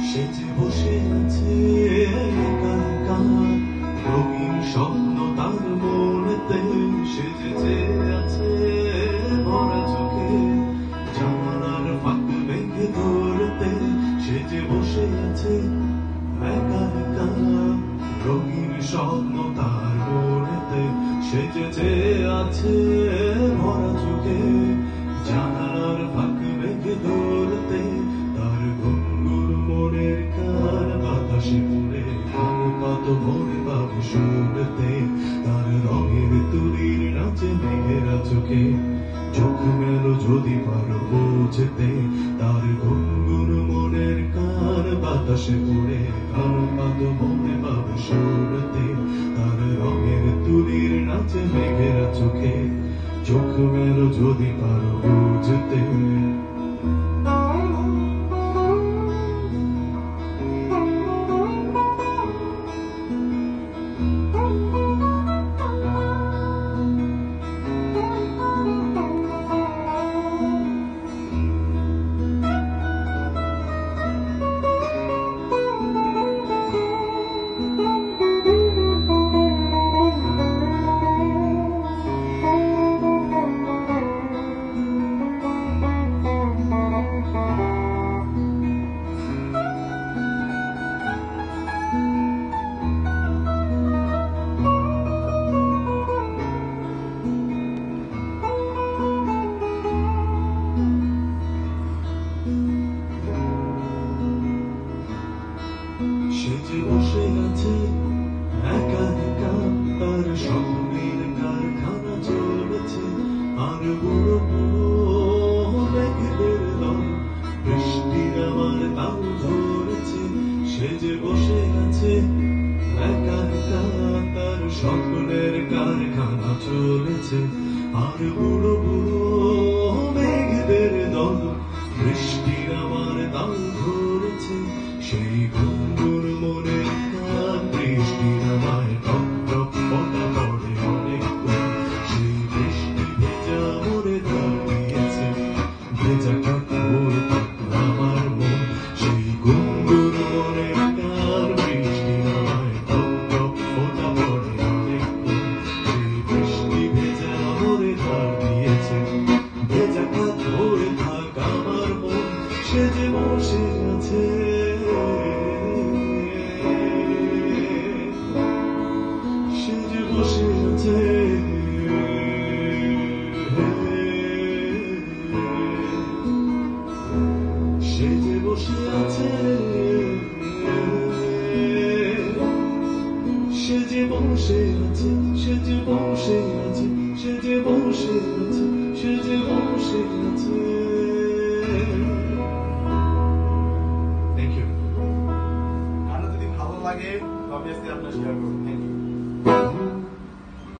সেজে বসে আছে একা একা রঙিন স্বপ্ন তার মনেতে সেজে আছে ভরা চোখে জানালার ফাঁক ভেঙে ধরতে সেজে বসে আছে একা একা রঙিন স্বপ্ন তার মনেতে সেজে আছে ভরা চোখে জানালার ফাঁক ভেঙে ধরতে তার ঘুঙ্গুর মনের কান বাতাসে পুরে কত মনে পাবে শুনতে তার রঙের তুলির নাচে মেঘেরা চোখে চোখ মেলো যদি পারো বুঝতে তার ঘুঙ্গুর মনের কান বাতাসে পুরে কত মনে পাবে শুনতে তার রঙের তুলির নাচে মেঘেরা চোখে চোখ মেলো যদি পারো বুঝতে সেজে বসে আছে একা একা তার স্বপ্নের কারখানা চলেছে আর বুড়ো বুড়ো মেঘেদের দল বৃষ্টির আমার তাল ধরেছে সেজে বসে আছে একা একা তার স্বপ্নের কারখানা চলেছে আর বুড়ো বুড়ো মেঘেদের দল বৃষ্টির আমার তাল ধরেছে সেই ঘুঙ্গুর মনের কান বৃষ্টির আমায় টপ টপ পটা পড়ে অনেকক্ষণ সেই বৃষ্টি ভেজা মনে ধার দিয়েছে ভেজা কাপড় আমার মন সেই ঘুঙ্গুর মনের কান বৃষ্টির আমায় টপ টপ পটা পড়ে অনেকক্ষণ সেই বৃষ্টি ভেজা মনে ধার দিয়েছে ভেজা কাপড় থাক আমার মন সেজে বসে আছে সেজে বসে আছে সেজে বসে আছে সেজে বসে আছে সেজে বসে আছে সেজে বসে আছে সেজে বসে আছে থ্যাংক ইউ। গানটা যদি ভালো লাগে অবভিয়াসলি আপনারা শেয়ার করুন।